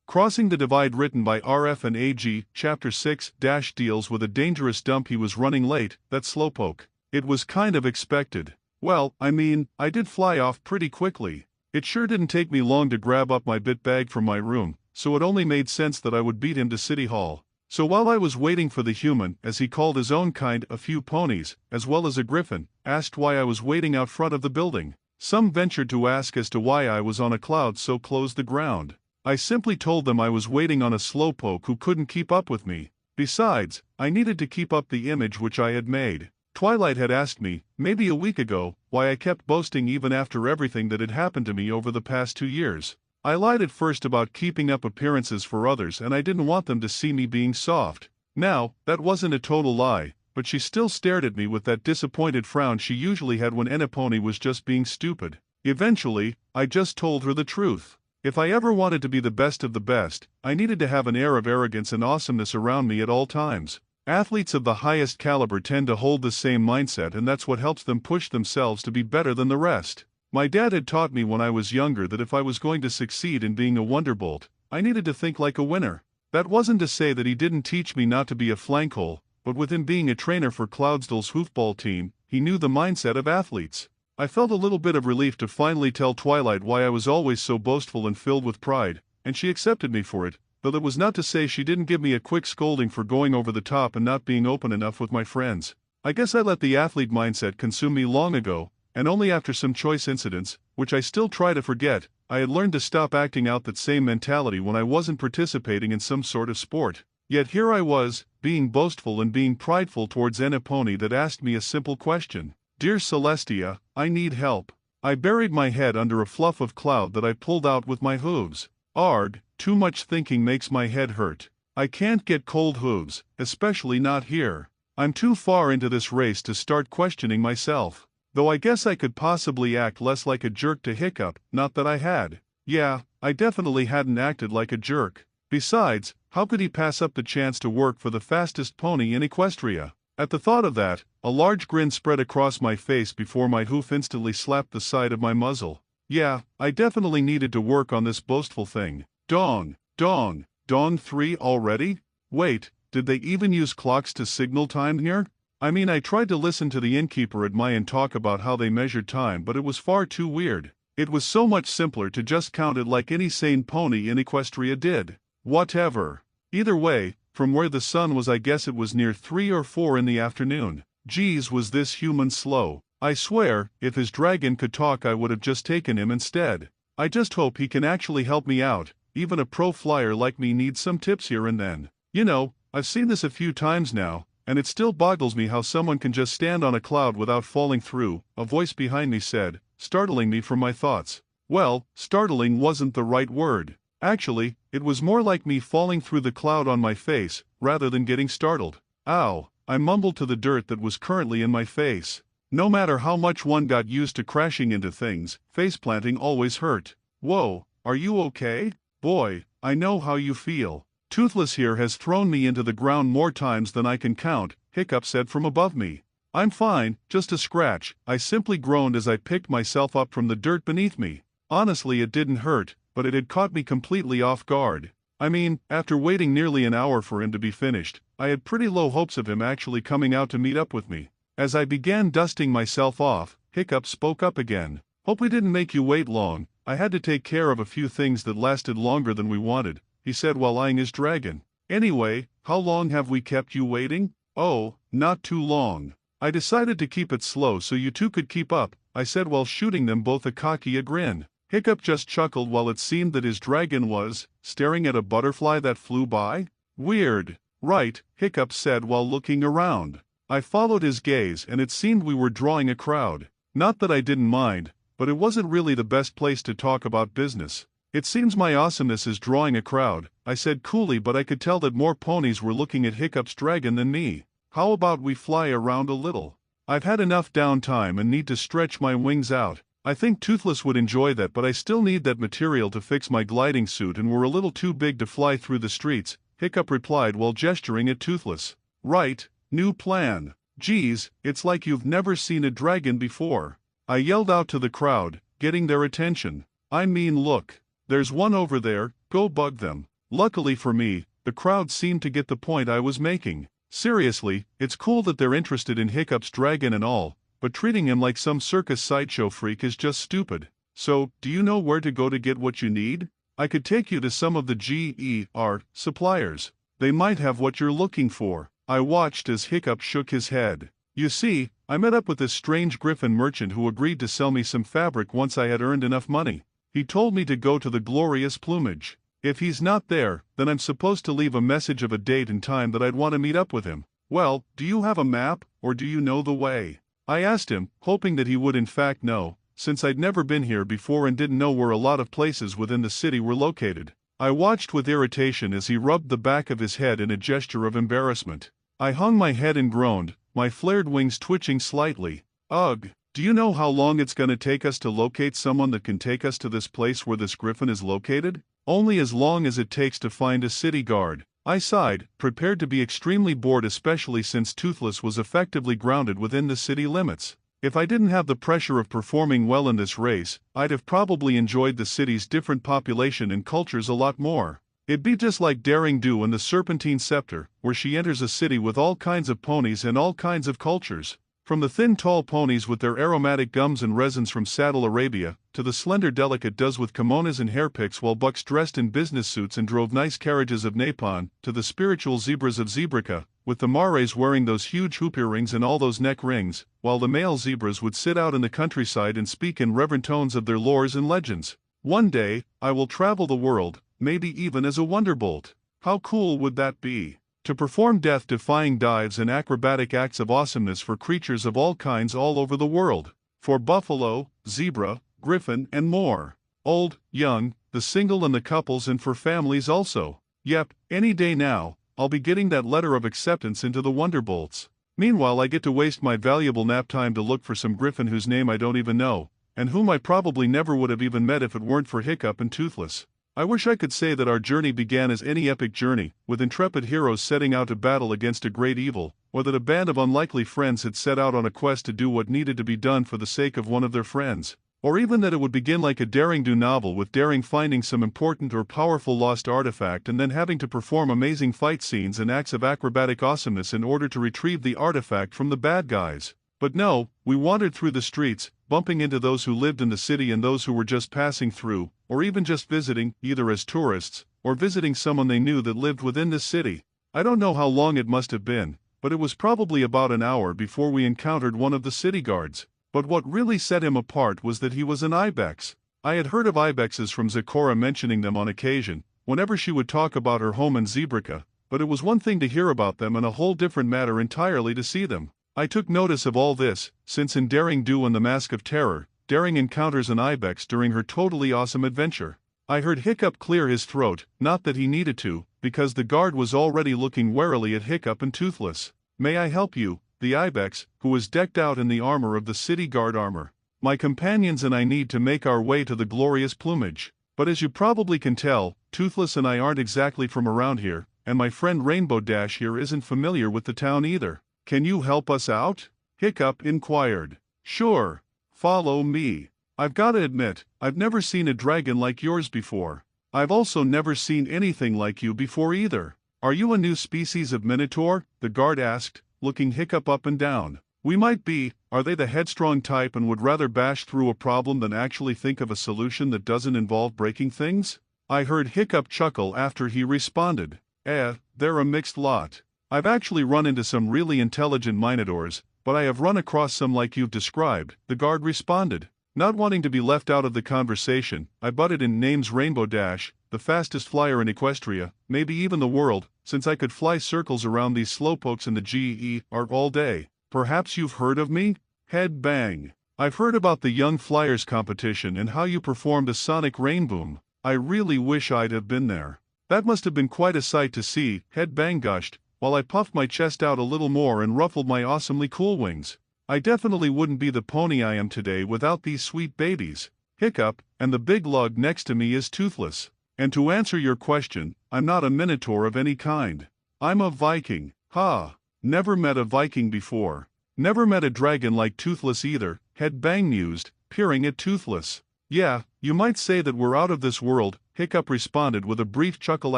Crossing the Divide, written by RF and AG, Chapter 6 deals with a dangerous dump. He was running late, that slowpoke. It was kind of expected. Well, I mean, I did fly off pretty quickly. It sure didn't take me long to grab up my bit bag from my room, so it only made sense that I would beat him to City Hall. So while I was waiting for the human, as he called his own kind, a few ponies, as well as a griffin, asked why I was waiting out front of the building. Some ventured to ask as to why I was on a cloud so close the ground. I simply told them I was waiting on a slowpoke who couldn't keep up with me. Besides, I needed to keep up the image which I had made. Twilight had asked me, maybe a week ago, why I kept boasting even after everything that had happened to me over the past 2 years. I lied at first about keeping up appearances for others, and I didn't want them to see me being soft. Now, that wasn't a total lie, but she still stared at me with that disappointed frown she usually had when Ennapony was just being stupid. Eventually, I just told her the truth. If I ever wanted to be the best of the best, I needed to have an air of arrogance and awesomeness around me at all times. Athletes of the highest caliber tend to hold the same mindset, and that's what helps them push themselves to be better than the rest. My dad had taught me when I was younger that if I was going to succeed in being a wonderbolt, I needed to think like a winner. That wasn't to say that he didn't teach me not to be a flankhole, but with him being a trainer for Cloudsdale's hoofball team, he knew the mindset of athletes. I felt a little bit of relief to finally tell Twilight why I was always so boastful and filled with pride, and she accepted me for it, though that was not to say she didn't give me a quick scolding for going over the top and not being open enough with my friends. I guess I let the athlete mindset consume me long ago, and only after some choice incidents, which I still try to forget, I had learned to stop acting out that same mentality when I wasn't participating in some sort of sport. Yet here I was, being boastful and being prideful towards Ennapony that asked me a simple question. Dear Celestia, I need help. I buried my head under a fluff of cloud that I pulled out with my hooves. Arg, too much thinking makes my head hurt. I can't get cold hooves, especially not here. I'm too far into this race to start questioning myself. Though I guess I could possibly act less like a jerk to Hiccup, not that I had. Yeah, I definitely hadn't acted like a jerk. Besides, how could he pass up the chance to work for the fastest pony in Equestria? At the thought of that, a large grin spread across my face before my hoof instantly slapped the side of my muzzle. Yeah, I definitely needed to work on this boastful thing. Dong, dong, dawn 3 already? Wait, did they even use clocks to signal time here? I mean, I tried to listen to the innkeeper at Mayan talk about how they measured time, but it was far too weird. It was so much simpler to just count it like any sane pony in Equestria did. Whatever. Either way, from where the sun was, I guess it was near 3 or 4 in the afternoon. Geez, was this human slow. I swear, if his dragon could talk I would have just taken him instead. I just hope he can actually help me out. Even a pro flyer like me needs some tips here and then. You know, I've seen this a few times now, and it still boggles me how someone can just stand on a cloud without falling through, a voice behind me said, startling me from my thoughts. Well, startling wasn't the right word. Actually, it was more like me falling through the cloud on my face, rather than getting startled. Ow, I mumbled to the dirt that was currently in my face. No matter how much one got used to crashing into things, faceplanting always hurt. Whoa, are you okay? Boy, I know how you feel. Toothless here has thrown me into the ground more times than I can count, Hiccup said from above me. I'm fine, just a scratch, I simply groaned as I picked myself up from the dirt beneath me. Honestly, it didn't hurt, but it had caught me completely off guard. I mean, after waiting nearly an hour for him to be finished, I had pretty low hopes of him actually coming out to meet up with me. As I began dusting myself off, Hiccup spoke up again. Hope we didn't make you wait long. I had to take care of a few things that lasted longer than we wanted, he said while eyeing his dragon. Anyway, how long have we kept you waiting? Oh, not too long. I decided to keep it slow so you two could keep up, I said while shooting them both a grin. Hiccup just chuckled while it seemed that his dragon was staring at a butterfly that flew by. Weird. Right, Hiccup said while looking around. I followed his gaze and it seemed we were drawing a crowd. Not that I didn't mind, but it wasn't really the best place to talk about business. It seems my awesomeness is drawing a crowd, I said coolly, but I could tell that more ponies were looking at Hiccup's dragon than me. How about we fly around a little? I've had enough downtime and need to stretch my wings out. I think Toothless would enjoy that, but I still need that material to fix my gliding suit and we're a little too big to fly through the streets, Hiccup replied while gesturing at Toothless. Right, new plan. Geez, it's like you've never seen a dragon before. I yelled out to the crowd, getting their attention. I mean, look. There's one over there, go bug them. Luckily for me, the crowd seemed to get the point I was making. Seriously, it's cool that they're interested in Hiccup's dragon and all, but treating him like some circus sideshow freak is just stupid. So, do you know where to go to get what you need? I could take you to some of the GER suppliers. They might have what you're looking for. I watched as Hiccup shook his head. You see, I met up with this strange griffin merchant who agreed to sell me some fabric once I had earned enough money. He told me to go to the Glorious Plumage. If he's not there, then I'm supposed to leave a message of a date and time that I'd want to meet up with him. Well, do you have a map, or do you know the way? I asked him, hoping that he would in fact know, since I'd never been here before and didn't know where a lot of places within the city were located. I watched with irritation as he rubbed the back of his head in a gesture of embarrassment. I hung my head and groaned, my flared wings twitching slightly. Ugh, do you know how long it's gonna take us to locate someone that can take us to this place where this griffin is located? Only as long as it takes to find a city guard. I sighed, prepared to be extremely bored, especially since Toothless was effectively grounded within the city limits. If I didn't have the pressure of performing well in this race, I'd have probably enjoyed the city's different population and cultures a lot more. It'd be just like Daring Do in the Serpentine Scepter, where she enters a city with all kinds of ponies and all kinds of cultures. From the thin tall ponies with their aromatic gums and resins from Saddle Arabia, to the slender delicate does with kimonos and hairpicks while bucks dressed in business suits and drove nice carriages of Napon, to the spiritual zebras of Zebrica, with the mares wearing those huge hoop earrings and all those neck rings, while the male zebras would sit out in the countryside and speak in reverent tones of their lores and legends. One day, I will travel the world, maybe even as a wonderbolt. How cool would that be? To perform death-defying dives and acrobatic acts of awesomeness for creatures of all kinds all over the world. For buffalo, zebra, griffin, and more. Old, young, the single and the couples, and for families also. Yep, any day now, I'll be getting that letter of acceptance into the Wonderbolts. Meanwhile, I get to waste my valuable nap time to look for some griffin whose name I don't even know, and whom I probably never would have even met if it weren't for Hiccup and Toothless. I wish I could say that our journey began as any epic journey, with intrepid heroes setting out to battle against a great evil, or that a band of unlikely friends had set out on a quest to do what needed to be done for the sake of one of their friends, or even that it would begin like a Daring Do novel with Daring finding some important or powerful lost artifact and then having to perform amazing fight scenes and acts of acrobatic awesomeness in order to retrieve the artifact from the bad guys. But no, we wandered through the streets, bumping into those who lived in the city and those who were just passing through, or even just visiting, either as tourists, or visiting someone they knew that lived within the city. I don't know how long it must have been, but it was probably about an hour before we encountered one of the city guards. But what really set him apart was that he was an ibex. I had heard of ibexes from Zecora mentioning them on occasion, whenever she would talk about her home in Zebrica, but it was one thing to hear about them and a whole different matter entirely to see them. I took notice of all this, since in Daring Do and the Mask of Terror, Daring encounters an ibex during her totally awesome adventure. I heard Hiccup clear his throat, not that he needed to, because the guard was already looking warily at Hiccup and Toothless. "May I help you?" The ibex, who was decked out in the armor of the city guard armor. "My companions and I need to make our way to the Glorious Plumage. But as you probably can tell, Toothless and I aren't exactly from around here, and my friend Rainbow Dash here isn't familiar with the town either. Can you help us out?" Hiccup inquired. "Sure. Follow me. I've gotta admit, I've never seen a dragon like yours before. I've also never seen anything like you before either." "Are you a new species of minotaur?" the guard asked, looking Hiccup up and down. "We might be. Are they the headstrong type and would rather bash through a problem than actually think of a solution that doesn't involve breaking things?" I heard Hiccup chuckle after he responded. They're a mixed lot. I've actually run into some really intelligent minotaurs, but I have run across some like you've described," the guard responded. Not wanting to be left out of the conversation, I butted in. "Name's Rainbow Dash, the fastest flyer in Equestria, maybe even the world, since I could fly circles around these slowpokes in the GER all day. Perhaps you've heard of me?" Head bang. "I've heard about the Young Flyers competition and how you performed a sonic rain boom. I really wish I'd have been there. That must have been quite a sight to see," Head bang gushed, while I puffed my chest out a little more and ruffled my awesomely cool wings. "I definitely wouldn't be the pony I am today without these sweet babies." Hiccup, and the big lug next to me is Toothless. And to answer your question, I'm not a minotaur of any kind. I'm a Viking. Ha! Never met a Viking before. Never met a dragon like Toothless either, Head bang mused, peering at Toothless. "Yeah, you might say that we're out of this world, Hiccup responded with a brief chuckle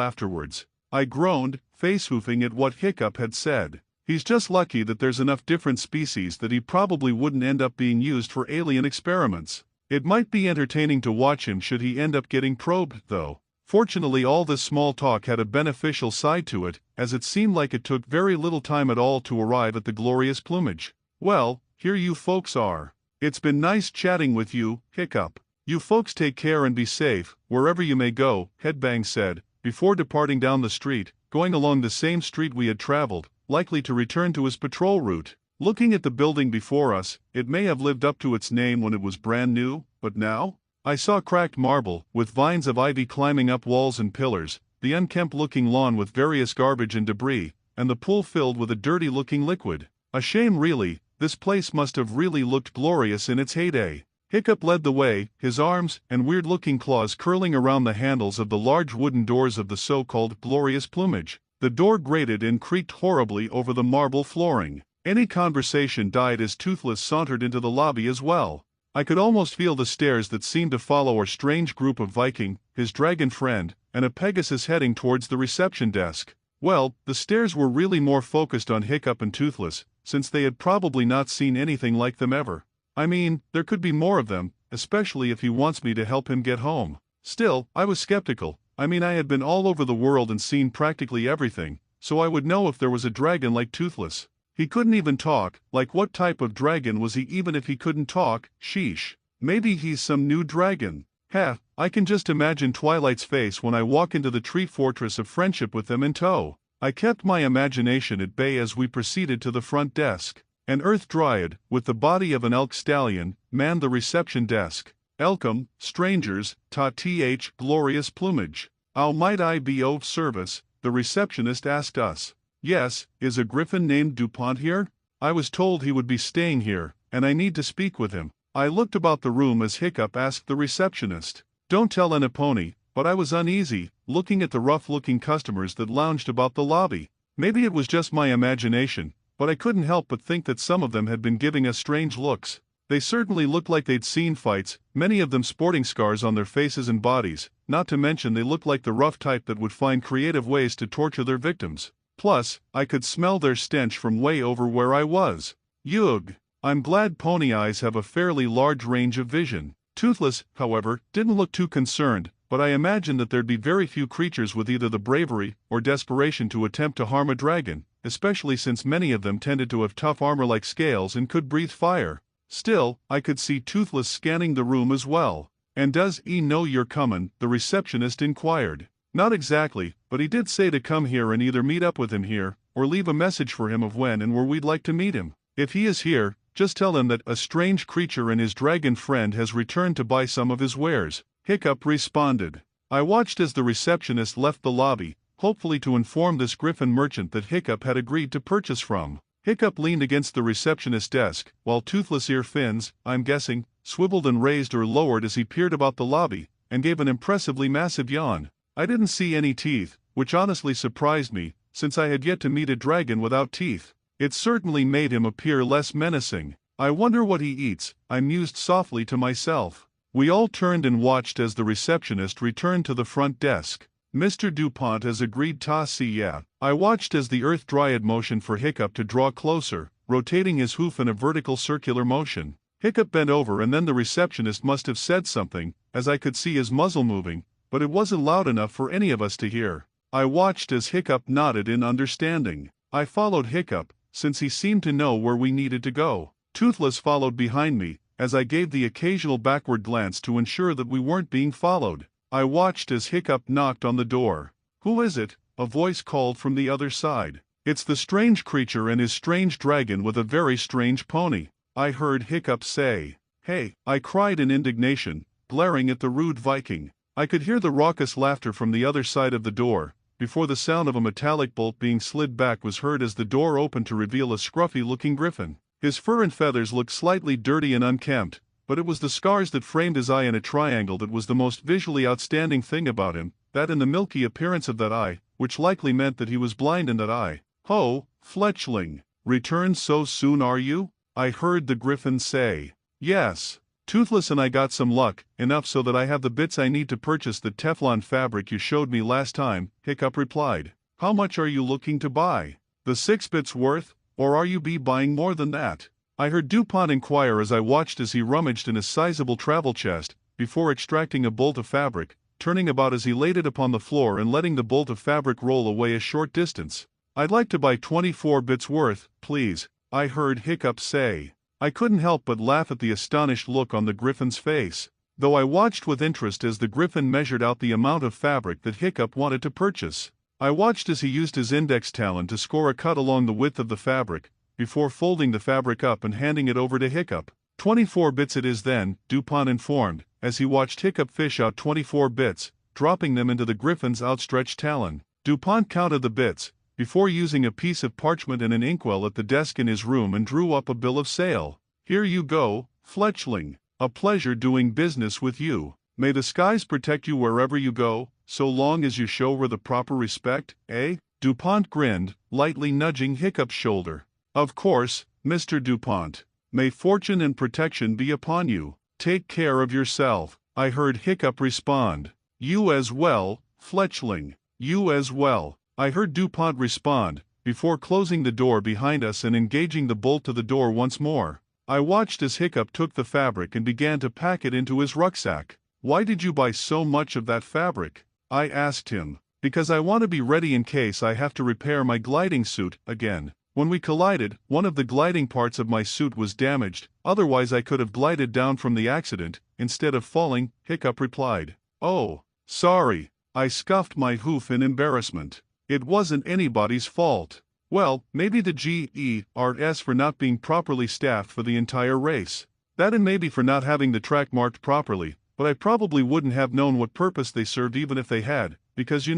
afterwards. I groaned, face-hoofing at what Hiccup had said. He's just lucky that there's enough different species that he probably wouldn't end up being used for alien experiments. It might be entertaining to watch him should he end up getting probed, though. Fortunately, all this small talk had a beneficial side to it, as it seemed like it took very little time at all to arrive at the glorious plumage. Well, here you folks are. It's been nice chatting with you, Hiccup. You folks take care and be safe, wherever you may go, Headbang said, before departing down the street, going along the same street we had traveled, likely to return to his patrol route. Looking at the building before us, it may have lived up to its name when it was brand new, but now? I saw cracked marble, with vines of ivy climbing up walls and pillars, the unkempt-looking lawn with various garbage and debris, and the pool filled with a dirty-looking liquid. A shame really, this place must have really looked glorious in its heyday. Hiccup led the way, his arms and weird-looking claws curling around the handles of the large wooden doors of the so-called glorious plumage. The door grated and creaked horribly over the marble flooring. Any conversation died as Toothless sauntered into the lobby as well. I could almost feel the stares that seemed to follow our strange group of Viking, his dragon friend, and a Pegasus heading towards the reception desk. Well, the stares were really more focused on Hiccup and Toothless, since they had probably not seen anything like them ever. I mean, there could be more of them, especially if he wants me to help him get home. Still, I was skeptical. I mean, I had been all over the world and seen practically everything, so I would know if there was a dragon like Toothless. He couldn't even talk, like what type of dragon was he even if he couldn't talk? Sheesh. Maybe he's some new dragon. Heh, I can just imagine Twilight's face when I walk into the tree fortress of friendship with them in tow. I kept my imagination at bay as we proceeded to the front desk. An earth dryad, with the body of an elk stallion, manned the reception desk. Elcom, strangers, ta-th glorious plumage. How might I be of service? The receptionist asked us. Yes, is a griffin named DuPont here? I was told he would be staying here, and I need to speak with him. I looked about the room as Hiccup asked the receptionist. Don't tell Anaponi, but I was uneasy, looking at the rough-looking customers that lounged about the lobby. Maybe it was just my imagination, but I couldn't help but think that some of them had been giving us strange looks. They certainly looked like they'd seen fights, many of them sporting scars on their faces and bodies, not to mention they looked like the rough type that would find creative ways to torture their victims. Plus, I could smell their stench from way over where I was. Yugh! I'm glad Pony Eyes have a fairly large range of vision. Toothless, however, didn't look too concerned, but I imagined that there'd be very few creatures with either the bravery or desperation to attempt to harm a dragon, especially since many of them tended to have tough armor like scales and could breathe fire. Still, I could see Toothless scanning the room as well. And does he know you're comin'? The receptionist inquired. Not exactly, but he did say to come here and either meet up with him here, or leave a message for him of when and where we'd like to meet him. If he is here, just tell him that a strange creature and his dragon friend has returned to buy some of his wares. Hiccup responded. I watched as the receptionist left the lobby, hopefully to inform this griffin merchant that Hiccup had agreed to purchase from. Hiccup leaned against the receptionist's desk, while Toothless ear fins, I'm guessing, swiveled and raised or lowered as he peered about the lobby, and gave an impressively massive yawn. I didn't see any teeth, which honestly surprised me, since I had yet to meet a dragon without teeth. It certainly made him appear less menacing. I wonder what he eats, I mused softly to myself. We all turned and watched as the receptionist returned to the front desk. Mr. DuPont has agreed to see ya. I watched as the earth dryad motioned for Hiccup to draw closer, rotating his hoof in a vertical circular motion. Hiccup bent over and then the receptionist must have said something, as I could see his muzzle moving, but it wasn't loud enough for any of us to hear. I watched as Hiccup nodded in understanding. I followed Hiccup, since he seemed to know where we needed to go. Toothless followed behind me, as I gave the occasional backward glance to ensure that we weren't being followed. I watched as Hiccup knocked on the door. Who is it? A voice called from the other side. It's the strange creature and his strange dragon with a very strange pony, I heard Hiccup say. Hey, I cried in indignation, glaring at the rude Viking. I could hear the raucous laughter from the other side of the door, before the sound of a metallic bolt being slid back was heard as the door opened to reveal a scruffy-looking griffin. His fur and feathers looked slightly dirty and unkempt, but it was the scars that framed his eye in a triangle that was the most visually outstanding thing about him, that and the milky appearance of that eye, which likely meant that he was blind in that eye. Ho, Fletchling, returned so soon are you? I heard the griffin say. Yes. Toothless and I got some luck, enough so that I have the bits I need to purchase the Teflon fabric you showed me last time, Hiccup replied. How much are you looking to buy? The 6 bits worth, or are you buying more than that? I heard DuPont inquire as I watched as he rummaged in a sizable travel chest, before extracting a bolt of fabric, turning about as he laid it upon the floor and letting the bolt of fabric roll away a short distance. I'd like to buy 24 bits worth, please, I heard Hiccup say. I couldn't help but laugh at the astonished look on the Griffin's face, though I watched with interest as the Griffin measured out the amount of fabric that Hiccup wanted to purchase. I watched as he used his index talon to score a cut along the width of the fabric, before folding the fabric up and handing it over to Hiccup. 24 bits it is then, DuPont informed, as he watched Hiccup fish out 24 bits, dropping them into the Griffin's outstretched talon. DuPont counted the bits, before using a piece of parchment and an inkwell at the desk in his room and drew up a bill of sale. Here you go, Fletchling. A pleasure doing business with you. May the skies protect you wherever you go, so long as you show her the proper respect, eh? DuPont grinned, lightly nudging Hiccup's shoulder. Of course, Mr. DuPont. May fortune and protection be upon you. Take care of yourself, I heard Hiccup respond. You as well, Fletchling. You as well, I heard DuPont respond, before closing the door behind us and engaging the bolt to the door once more. I watched as Hiccup took the fabric and began to pack it into his rucksack. Why did you buy so much of that fabric? I asked him. Because I want to be ready in case I have to repair my gliding suit again. When we collided, one of the gliding parts of my suit was damaged, otherwise I could have glided down from the accident, instead of falling, Hiccup replied. Oh, sorry, I scuffed my hoof in embarrassment. It wasn't anybody's fault. Well, maybe the GERS for not being properly staffed for the entire race. That and maybe for not having the track marked properly, but I probably wouldn't have known what purpose they served even if they had, because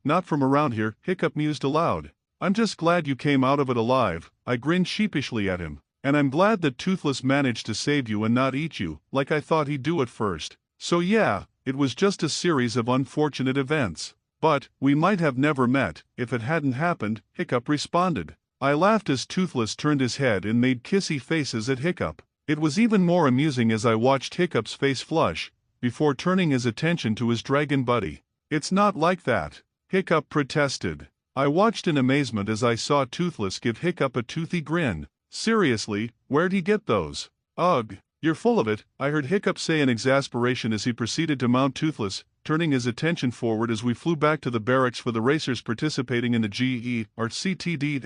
not from around here, Hiccup mused aloud. I'm just glad you came out of it alive, I grinned sheepishly at him, and I'm glad that Toothless managed to save you and not eat you, like I thought he'd do at first. So yeah, it was just a series of unfortunate events. But, we might have never met, if it hadn't happened, Hiccup responded. I laughed as Toothless turned his head and made kissy faces at Hiccup. It was even more amusing as I watched Hiccup's face flush, before turning his attention to his dragon buddy. It's not like that, Hiccup protested. I watched in amazement as I saw Toothless give Hiccup a toothy grin. Seriously, where'd he get those? Ugh, you're full of it, I heard Hiccup say in exasperation as he proceeded to mount Toothless, turning his attention forward as we flew back to the barracks for the racers participating in the CTD *****CTD.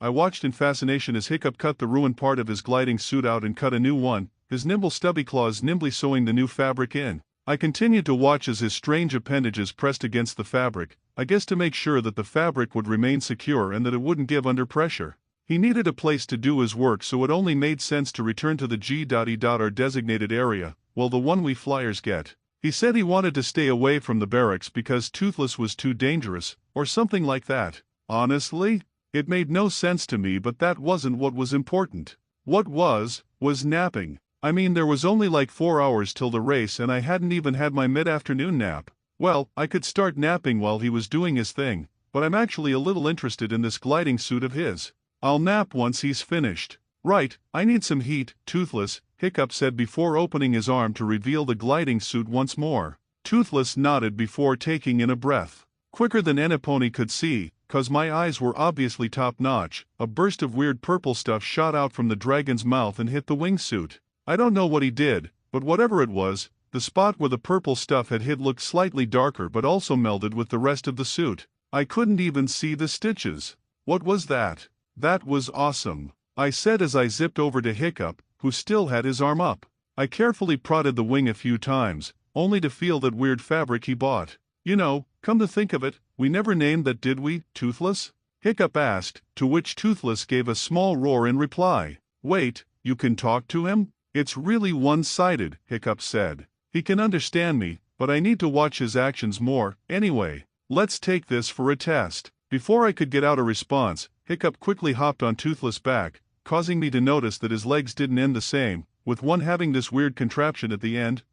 I watched in fascination as Hiccup cut the ruined part of his gliding suit out and cut a new one, his nimble stubby claws nimbly sewing the new fabric in. I continued to watch as his strange appendages pressed against the fabric, I guess to make sure that the fabric would remain secure and that it wouldn't give under pressure. He needed a place to do his work, so it only made sense to return to the G.E. designated area, well, the one we flyers get. He said he wanted to stay away from the barracks because Toothless was too dangerous, or something like that. Honestly, it made no sense to me, but that wasn't what was important. What was napping. I mean, there was only like 4 hours till the race and I hadn't even had my mid-afternoon nap. Well, I could start napping while he was doing his thing, but I'm actually a little interested in this gliding suit of his. I'll nap once he's finished. Right, I need some heat, Toothless, Hiccup said before opening his arm to reveal the gliding suit once more. Toothless nodded before taking in a breath. Quicker than Enipony could see, 'cause my eyes were obviously top-notch, a burst of weird purple stuff shot out from the dragon's mouth and hit the wingsuit. I don't know what he did, but whatever it was, the spot where the purple stuff had hit looked slightly darker but also melded with the rest of the suit. I couldn't even see the stitches. What was that? That was awesome, I said as I zipped over to Hiccup, who still had his arm up. I carefully prodded the wing a few times, only to feel that weird fabric he bought. Come to think of it, we never named that, did we, Toothless? Hiccup asked, to which Toothless gave a small roar in reply. Wait, you can talk to him? It's really one-sided, Hiccup said. He can understand me, but I need to watch his actions more. Anyway, let's take this for a test. Before I could get out a response, Hiccup quickly hopped on Toothless' back, causing me to notice that his legs didn't end the same, with one having this weird contraption at the end.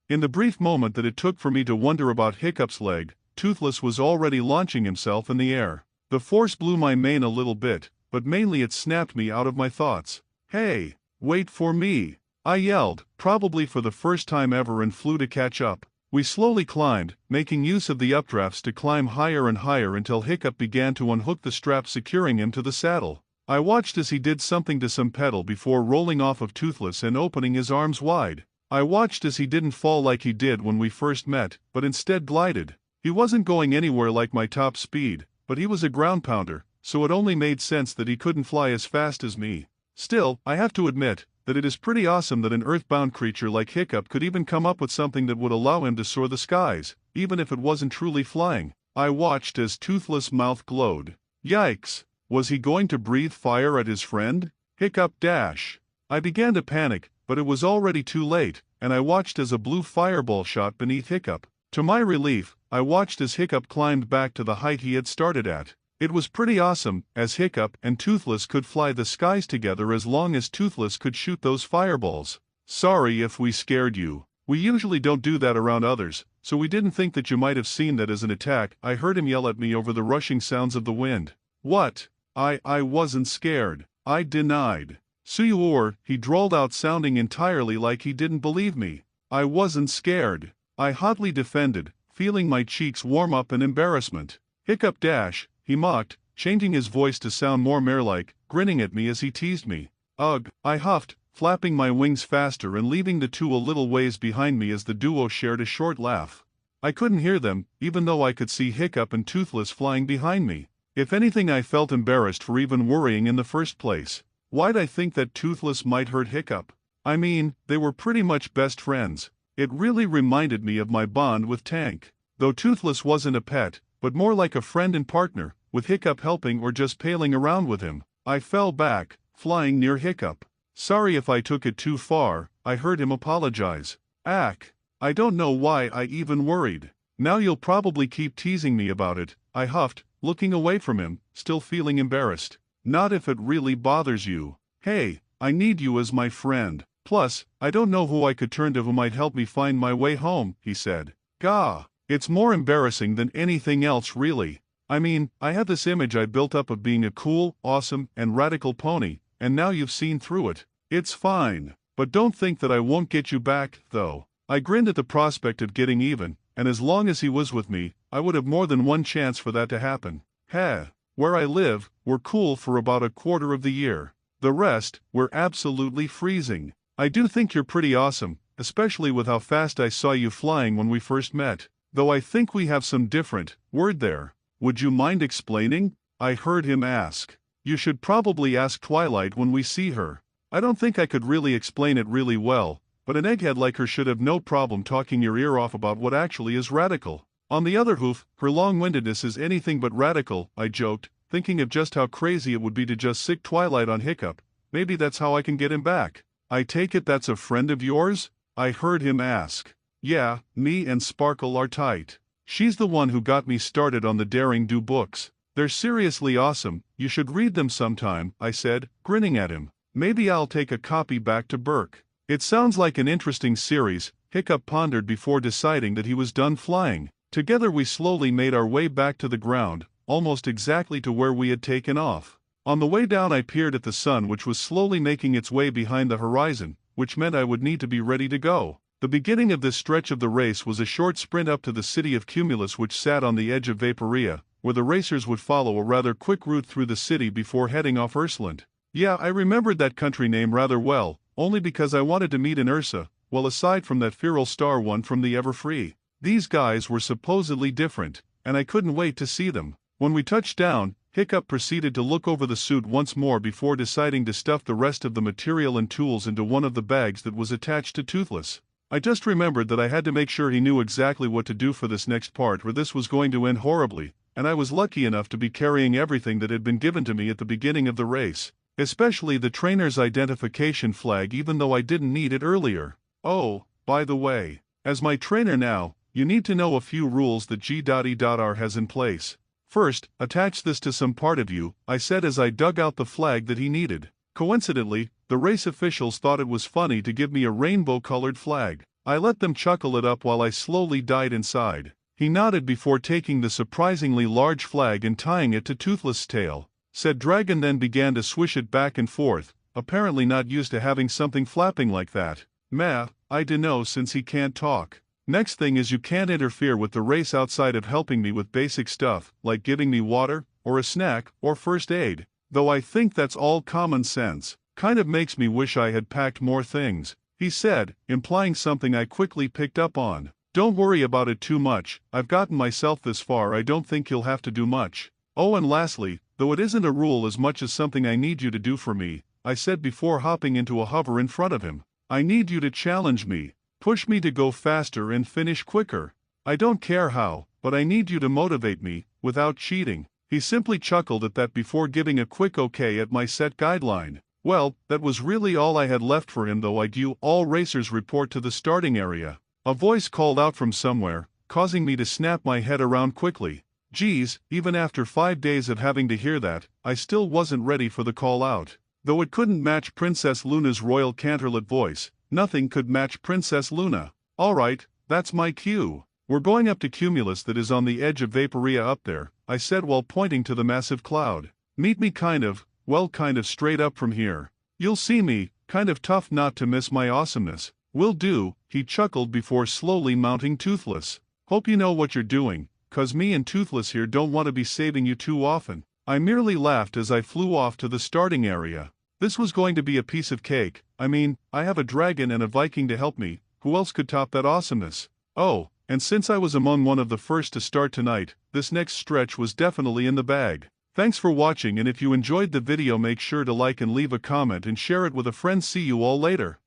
In the brief moment that it took for me to wonder about Hiccup's leg, Toothless was already launching himself in the air. The force blew my mane a little bit, but mainly it snapped me out of my thoughts. Hey, Wait for me! I yelled, probably for the first time ever, and flew to catch up. We slowly climbed, making use of the updrafts to climb higher and higher until Hiccup began to unhook the strap securing him to the saddle. I watched as he did something to some pedal before rolling off of Toothless and opening his arms wide. I watched as he didn't fall like he did when we first met, but instead glided. He wasn't going anywhere like my top speed, but he was a ground pounder, so it only made sense that he couldn't fly as fast as me. Still, I have to admit that it is pretty awesome that an earthbound creature like Hiccup could even come up with something that would allow him to soar the skies, even if it wasn't truly flying. I watched as Toothless' mouth glowed. Yikes! Was he going to breathe fire at his friend? Hiccup dash! I began to panic, but it was already too late, and I watched as a blue fireball shot beneath Hiccup. To my relief, I watched as Hiccup climbed back to the height he had started at. It was pretty awesome, as Hiccup and Toothless could fly the skies together as long as Toothless could shoot those fireballs. Sorry if we scared you. We usually don't do that around others, so we didn't think that you might have seen that as an attack. I heard him yell at me over the rushing sounds of the wind. What? I wasn't scared. I denied. Suyuor, he drawled out, sounding entirely like he didn't believe me. I wasn't scared. I hotly defended, feeling my cheeks warm up in embarrassment. Hiccup dash, he mocked, changing his voice to sound more mare-like, grinning at me as he teased me. Ugh, I huffed, flapping my wings faster and leaving the two a little ways behind me as the duo shared a short laugh. I couldn't hear them, even though I could see Hiccup and Toothless flying behind me. If anything, I felt embarrassed for even worrying in the first place. Why'd I think that Toothless might hurt Hiccup? I mean, they were pretty much best friends. It really reminded me of my bond with Tank. Though Toothless wasn't a pet, but more like a friend and partner, with Hiccup helping or just paling around with him. I fell back, flying near Hiccup. Sorry if I took it too far, I heard him apologize. Ack. I don't know why I even worried. Now you'll probably keep teasing me about it, I huffed, looking away from him, still feeling embarrassed. Not if it really bothers you. Hey, I need you as my friend. Plus, I don't know who I could turn to who might help me find my way home, he said. Gah. It's more embarrassing than anything else, really. I mean, I had this image I built up of being a cool, awesome, and radical pony, and now you've seen through it. It's fine. But don't think that I won't get you back, though. I grinned at the prospect of getting even, and as long as he was with me, I would have more than one chance for that to happen. Heh. Where I live, we're cool for about a quarter of the year. The rest, we're absolutely freezing. I do think you're pretty awesome, especially with how fast I saw you flying when we first met. Though I think we have some different word there. Would you mind explaining? I heard him ask. You should probably ask Twilight when we see her. I don't think I could really explain it really well, but an egghead like her should have no problem talking your ear off about what actually is radical. On the other hoof, her long-windedness is anything but radical, I joked, thinking of just how crazy it would be to just sick Twilight on Hiccup. Maybe that's how I can get him back. I take it that's a friend of yours? I heard him ask. Yeah, me and Sparkle are tight. She's the one who got me started on the Daring Do books. They're seriously awesome, you should read them sometime, I said, grinning at him. Maybe I'll take a copy back to Burke. It sounds like an interesting series, Hiccup pondered before deciding that he was done flying. Together we slowly made our way back to the ground, almost exactly to where we had taken off. On the way down I peered at the sun, which was slowly making its way behind the horizon, which meant I would need to be ready to go. The beginning of this stretch of the race was a short sprint up to the city of Cumulus, which sat on the edge of Vaporia, where the racers would follow a rather quick route through the city before heading off Ursuland. Yeah, I remembered that country name rather well, only because I wanted to meet an Ursa, well aside from that feral star one from the Everfree. These guys were supposedly different, and I couldn't wait to see them. When we touched down, Hiccup proceeded to look over the suit once more before deciding to stuff the rest of the material and tools into one of the bags that was attached to Toothless. I just remembered that I had to make sure he knew exactly what to do for this next part, or this was going to end horribly, and I was lucky enough to be carrying everything that had been given to me at the beginning of the race, especially the trainer's identification flag, even though I didn't need it earlier. Oh, by the way, as my trainer now, you need to know a few rules that G.E.R has in place. First, attach this to some part of you, I said as I dug out the flag that he needed. Coincidentally, the race officials thought it was funny to give me a rainbow-colored flag. I let them chuckle it up while I slowly died inside. He nodded before taking the surprisingly large flag and tying it to Toothless' tail. Said Dragon then began to swish it back and forth, apparently not used to having something flapping like that. Meh, I dunno since he can't talk. Next thing is you can't interfere with the race outside of helping me with basic stuff, like giving me water, or a snack, or first aid. Though I think that's all common sense. Kind of makes me wish I had packed more things, he said, implying something I quickly picked up on. Don't worry about it too much, I've gotten myself this far, I don't think you'll have to do much. Oh, and lastly, though it isn't a rule as much as something I need you to do for me, I said before hopping into a hover in front of him. I need you to challenge me, push me to go faster and finish quicker. I don't care how, but I need you to motivate me, without cheating. He simply chuckled at that before giving a quick okay at my set guideline. Well, that was really all I had left for him, though. All racers report to the starting area. A voice called out from somewhere, causing me to snap my head around quickly. Geez, even after 5 days of having to hear that, I still wasn't ready for the call out. Though it couldn't match Princess Luna's royal Canterlot voice, nothing could match Princess Luna. Alright, that's my cue. We're going up to Cumulus, that is on the edge of Vaporia up there, I said while pointing to the massive cloud. Meet me kind of straight up from here. You'll see me, kind of tough not to miss my awesomeness. Will do, he chuckled before slowly mounting Toothless. Hope you know what you're doing, 'cause me and Toothless here don't want to be saving you too often. I merely laughed as I flew off to the starting area. This was going to be a piece of cake. I mean, I have a dragon and a Viking to help me, who else could top that awesomeness? Oh, and since I was among one of the first to start tonight, this next stretch was definitely in the bag. Thanks for watching, and if you enjoyed the video make sure to like and leave a comment and share it with a friend. See you all later.